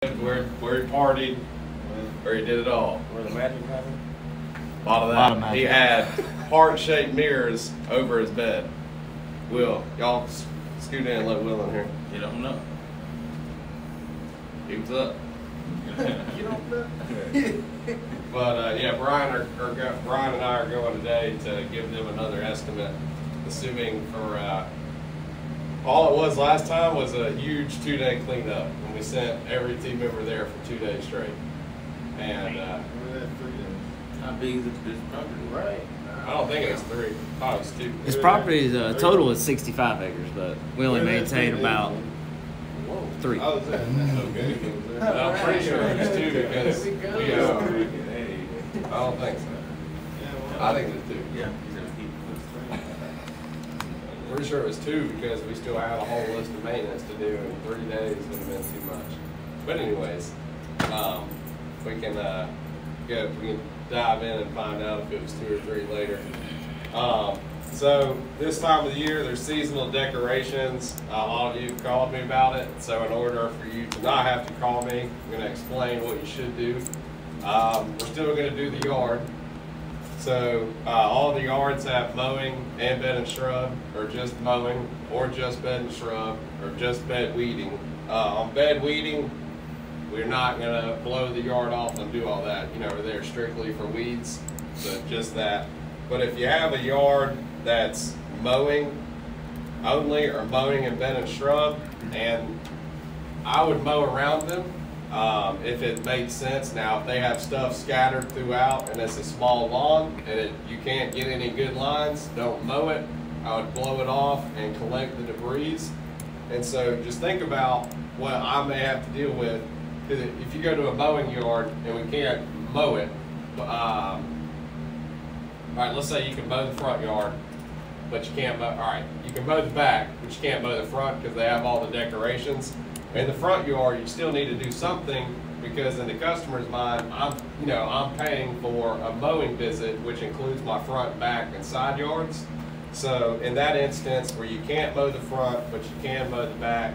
Where he partied, where he did it all. Where the magic happened? A lot of that. He had heart-shaped mirrors over his bed. Will, y'all scoot in and let Will in here. You don't know. He was up. You don't know. But yeah, Brian and I are going today to give them another estimate, assuming for all it was last time was a huge 2-day cleanup, and we sent every team member there for 2 days straight. And 3 days. How big is this property? Right. I don't think it was 3. I thought it was 2. This property is total is 65 acres, but we only maintain about 3. I was there. Okay. But I'm pretty sure it was 2 because we. I don't think so. I think it's 2. Yeah. Pretty sure it was 2 because we still had a whole list of maintenance to do, and 3 days would have been too much. But anyways, we can dive in and find out if it was 2 or 3 later. So this time of the year, there's seasonal decorations. A lot of you have called me about it. So in order for you to not have to call me, I'm going to explain what you should do. We're still going to do the yard. So all the yards have mowing and bed and shrub, or just mowing, or just bed and shrub, or just bed weeding. On bed weeding, we're not going to blow the yard off and do all that. You know, we're there strictly for weeds, so just that. But if you have a yard that's mowing only, or mowing and bed and shrub, and I would mow around them if it makes sense. Now, if they have stuff scattered throughout and it's a small lawn and you can't get any good lines, don't mow it. I would blow it off and collect the debris. And so just think about what I may have to deal with. If you go to a mowing yard and we can't mow it, all right, let's say you can mow the front yard, but you can't mow, all right, you can mow the back, but you can't mow the front because they have all the decorations. In the front yard, you still need to do something because in the customer's mind, I'm paying for a mowing visit, which includes my front, back, and side yards. So in that instance where you can't mow the front, but you can mow the back,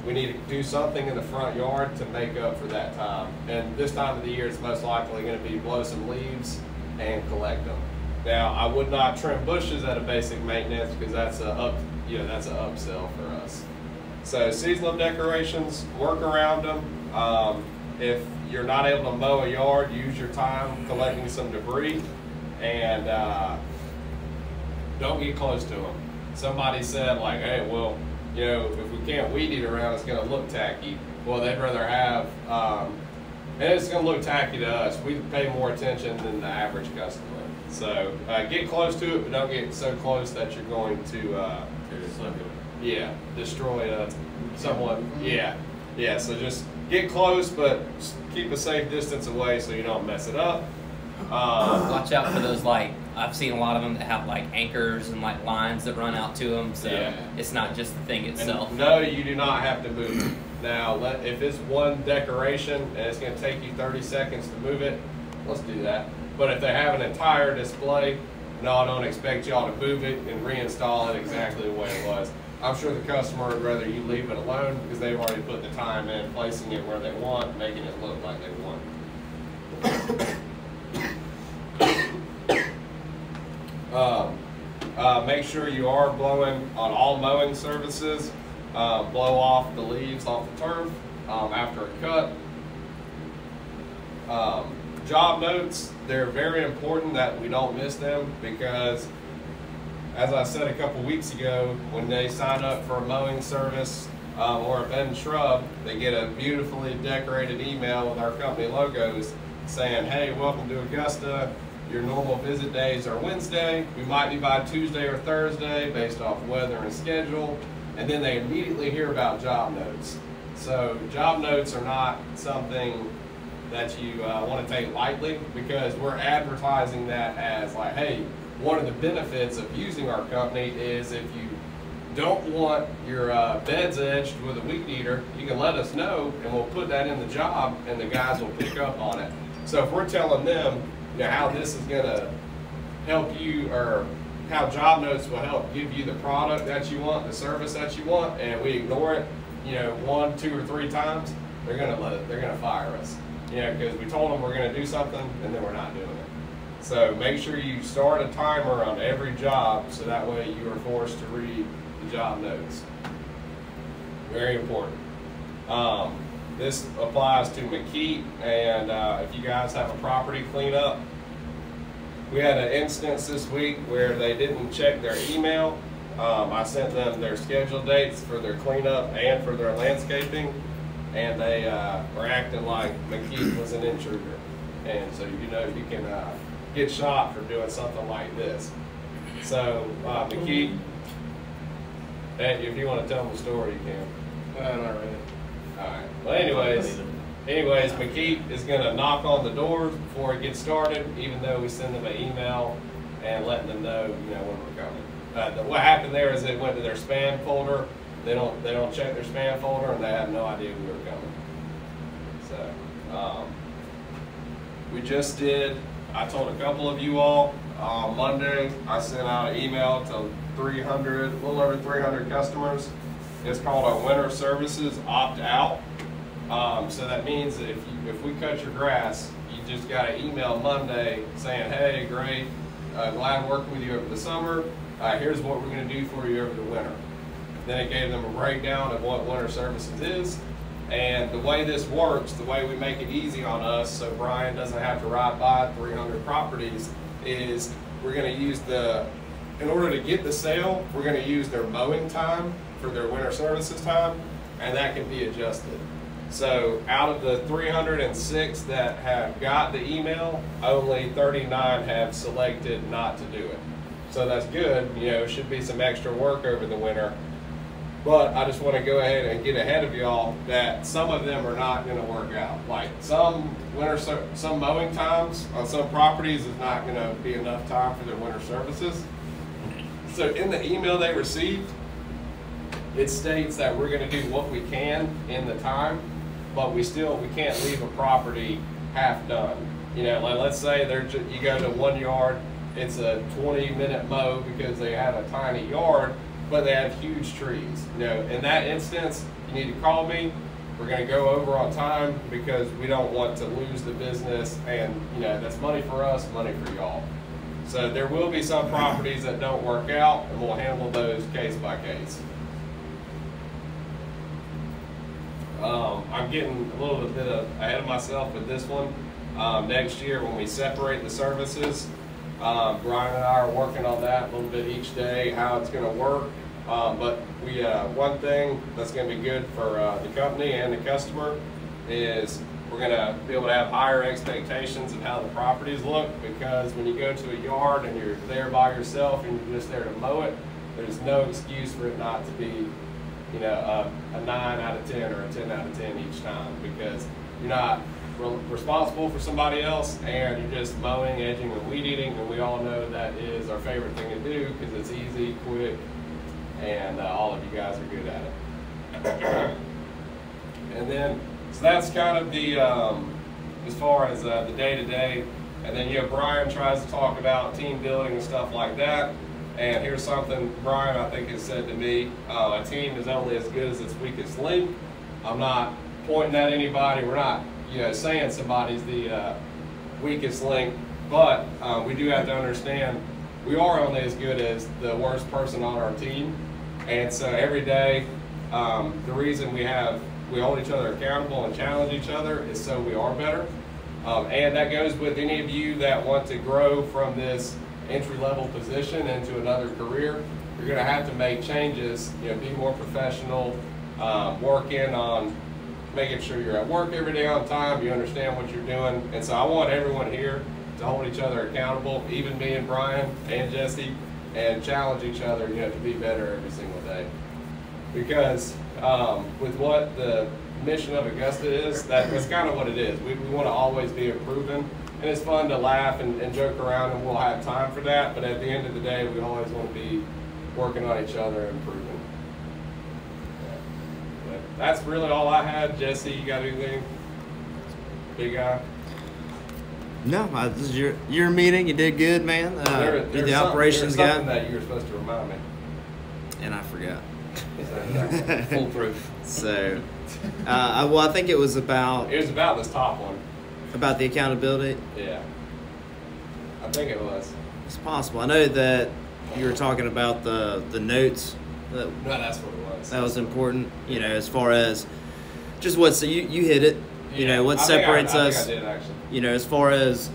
we need to do something in the front yard to make up for that time. And this time of the year, it's most likely going to be blow some leaves and collect them. Now, I would not trim bushes at a basic maintenance because that's that's an upsell for us. So seasonal decorations, work around them. If you're not able to mow a yard, use your time collecting some debris, and don't get close to them. Somebody said like, hey, well, if we can't weed eat around, it's going to look tacky. Well, they'd rather have, and it's going to look tacky to us. We pay more attention than the average customer. So get close to it, but don't get so close that you're going to destroy someone. Yeah. So just get close, but keep a safe distance away so you don't mess it up. Watch out for those, I've seen a lot of them that have anchors and lines that run out to them, so it's not just the thing itself. And no, you do not have to move it. Now, if it's one decoration and it's going to take you 30 seconds to move it, let's do that. But if they have an entire display, no, I don't expect y'all to move it and reinstall it exactly the way it was. I'm sure the customer would rather you leave it alone because they've already put the time in, placing it where they want, making it look like they want. Make sure you are blowing on all mowing services. Blow off the leaves off the turf after a cut. Job notes, they're very important that we don't miss them because, as I said a couple weeks ago, when they sign up for a mowing service or a bed and shrub, they get a beautifully decorated email with our company logos saying, hey, welcome to Augusta. Your normal visit days are Wednesday. We might be by Tuesday or Thursday based off weather and schedule. And then they immediately hear about job notes. So job notes are not something that you want to take lightly because we're advertising that as hey, one of the benefits of using our company is if you don't want your beds edged with a weed eater, you can let us know and we'll put that in the job and the guys will pick up on it. So if we're telling them how this is going to help you, or how job notes will help give you the product that you want, the service that you want, and we ignore it, 1, 2, or 3 times, they're gonna fire us. You know, because we told them we're gonna do something and then we're not doing it. So make sure you start a timer on every job so that way you are forced to read the job notes. Very important. This applies to McKeat, and if you guys have a property cleanup, we had an instance this week where they didn't check their email. I sent them their scheduled dates for their cleanup and for their landscaping, and they were acting like McKeat was an intruder. And so you know you can get shot for doing something like this. So McKeat, if you want to tell them the story, you can. Not really. All right. Well, anyways, McKeat is going to knock on the doors before it gets started, even though we send them an email and letting them know, you know, when we're coming. What happened there is it went to their spam folder. They don't check their spam folder, and they have no idea we were coming. So we just did. I told a couple of you all on Monday. I sent out an email to a little over 300 customers. It's called our winter services opt out. So that means that if we cut your grass, you just got an email Monday saying, hey, great, glad working with you over the summer. Here's what we're going to do for you over the winter. Then it gave them a breakdown of what winter services is. And the way this works, the way we make it easy on us so Brian doesn't have to ride by 300 properties, is we're going to use in order to get the sale, we're going to use their mowing time for their winter services time, and that can be adjusted. So out of the 306 that have got the email, only 39 have selected not to do it. So that's good. You know, it should be some extra work over the winter. But I just want to go ahead and get ahead of y'all that some of them are not going to work out. Like some mowing times on some properties is not going to be enough time for their winter services. So in the email they received, it states that we're going to do what we can in the time, but we can't leave a property half done. You know, like let's say you go to 1 yard, it's a 20-minute mow because they have a tiny yard, but they have huge trees. You know, in that instance, you need to call me. We're going to go over on time because we don't want to lose the business, and you know that's money for us, money for y'all. So there will be some properties that don't work out, and we'll handle those case by case. I'm getting a little bit ahead of myself with this one. Next year, when we separate the services, Brian and I are working on that a little bit each day, how it's going to work. But one thing that's going to be good for the company and the customer is we're going to be able to have higher expectations of how the properties look, because when you go to a yard and you're there by yourself and you're just there to mow it, there's no excuse for it not to be, you know, a 9 out of 10 or a 10 out of 10 each time, because you're not responsible for somebody else and you're just mowing, edging, and weed eating, and we all know that is our favorite thing to do because it's easy, quick, and all of you guys are good at it. And then, so that's kind of the, as far as the day-to-day, and then, you know, Brian tries to talk about team building and stuff like that. And here's something Brian, I think, has said to me: a team is only as good as its weakest link. I'm not pointing at anybody. We're not, you know, saying somebody's the weakest link, but we do have to understand we are only as good as the worst person on our team. And so every day, the reason we hold each other accountable and challenge each other is so we are better. And that goes with any of you that want to grow from this entry-level position into another career. You're going to have to make changes, you know, be more professional, work in on making sure you're at work every day on time, you understand what you're doing. And so I want everyone here to hold each other accountable, even me and Brian and Jesse, and challenge each other, you know, to be better every single day. Because with what the mission of Augusta is, that's kind of what it is. We want to always be improving. And it's fun to laugh and joke around, and we'll have time for that. But at the end of the day, we always want to be working on each other and improving. But that's really all I had. Jesse, you got anything? Big guy? No, this is your meeting. You did good, man. You're the operations guy. Something that you were supposed to remind me. And I forgot. Foolproof. So, well, I think it was about It was about this top one. the accountability. Yeah. I think it was. It's possible. I know that you were talking about the notes. No, that's what it was. That was important, you know, as far as just what's you hit it, you know, what separates us. I think I did, actually. You know, as far as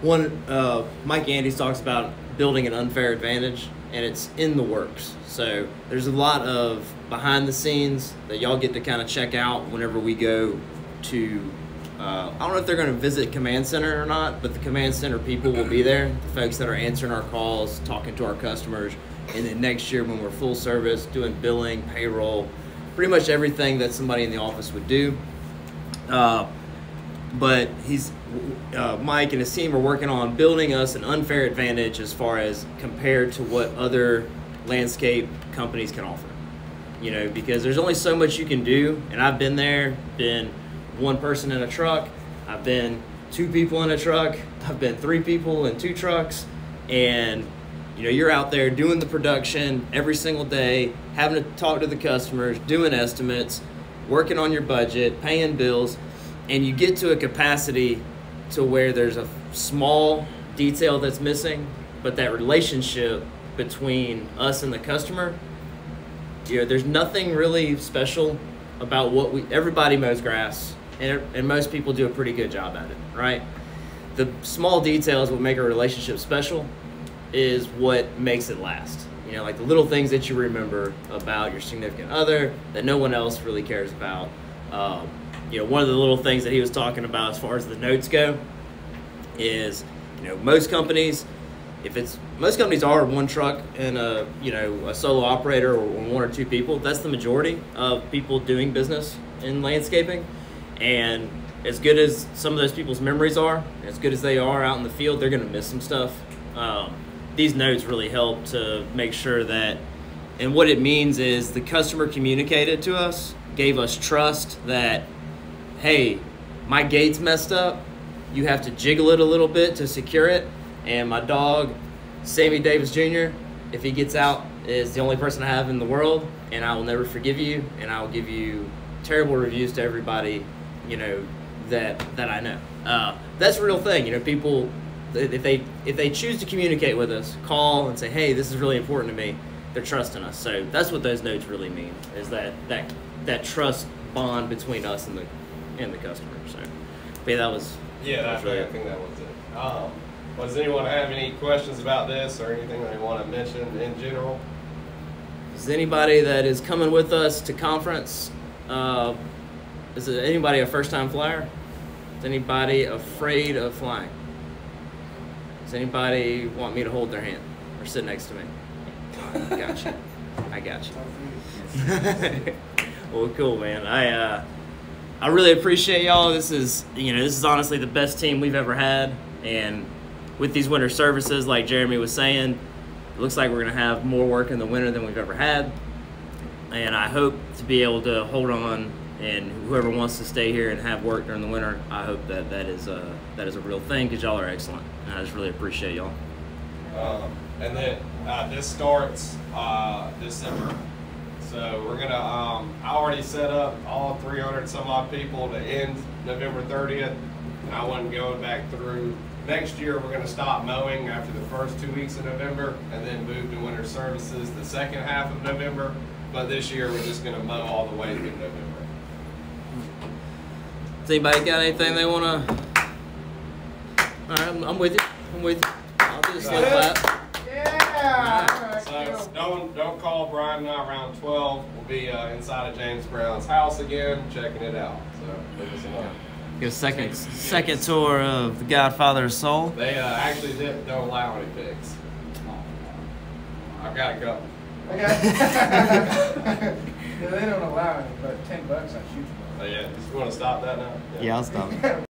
Mike Andes talks about building an unfair advantage, and it's in the works. So there's a lot of behind the scenes that y'all get to kind of check out whenever we go to. I don't know if they're going to visit Command Center or not, but the Command Center people will be there. The folks that are answering our calls, talking to our customers. And then next year when we're full service, doing billing, payroll, pretty much everything that somebody in the office would do. But Mike and his team are working on building us an unfair advantage as far as compared to what other landscape companies can offer. You know, because there's only so much you can do. And I've been there, been one person in a truck. I've been 2 people in a truck. I've been 3 people in 2 trucks. And you know, you're out there doing the production every single day, having to talk to the customers, doing estimates, working on your budget, paying bills, and you get to a capacity to where there's a small detail that's missing, but that relationship between us and the customer, you know, there's nothing really special about everybody mows grass, and most people do a pretty good job at it, right? The small details what make a relationship special is what makes it last. You know, like the little things that you remember about your significant other that no one else really cares about. You know, one of the little things that he was talking about as far as the notes go is, you know, most companies are 1 truck and a solo operator or 1 or 2 people. That's the majority of people doing business in landscaping. And as good as some of those people's memories are, as good as they are out in the field, they're going to miss some stuff. These notes really help to make sure that, and what it means is the customer communicated to us, gave us trust that, hey, my gate's messed up, you have to jiggle it a little bit to secure it, and my dog, Sammy Davis Jr., if he gets out, is the only person I have in the world, and I will never forgive you, and I will give you terrible reviews to everybody, you know, that I know. That's a real thing, you know, people, if they choose to communicate with us, call and say, hey, this is really important to me, they're trusting us. So that's what those notes really mean, is that trust bond between us and the customer. So, but yeah, that was really I think that was it. Does anyone have any questions about this or anything they want to mention in general? Is anybody that is coming with us to conference, is it anybody a first-time flyer? Is anybody afraid of flying? Does anybody want me to hold their hand or sit next to me? Gotcha. I got you. Well, cool, man. I really appreciate y'all. This is honestly the best team we've ever had, and with these winter services, like Jeremy was saying, it looks like we're gonna have more work in the winter than we've ever had, and I hope to be able to hold on. And whoever wants to stay here and have work during the winter, I hope that is a real thing, because y'all are excellent, and I just really appreciate y'all. And then this starts December, so we're gonna. I already set up all 300 some odd people to end November 30th, and I wasn't going back through. Next year we're gonna stop mowing after the first 2 weeks of November, and then move to winter services the second half of November. But this year we're just gonna mow all the way through November. Has anybody got anything they want to? All right, I'm with you. I'll do a slow clap. Yeah. So don't call Brian and I around 12. We'll be inside of James Brown's house again, checking it out. So leave us alone. Get a second tour of the Godfather of Soul. They actually don't allow any pigs. I've got a couple. Okay. Yeah, they don't allow it, but $10 I shoot you. Yeah, you want to stop that now? Yeah, I'll stop.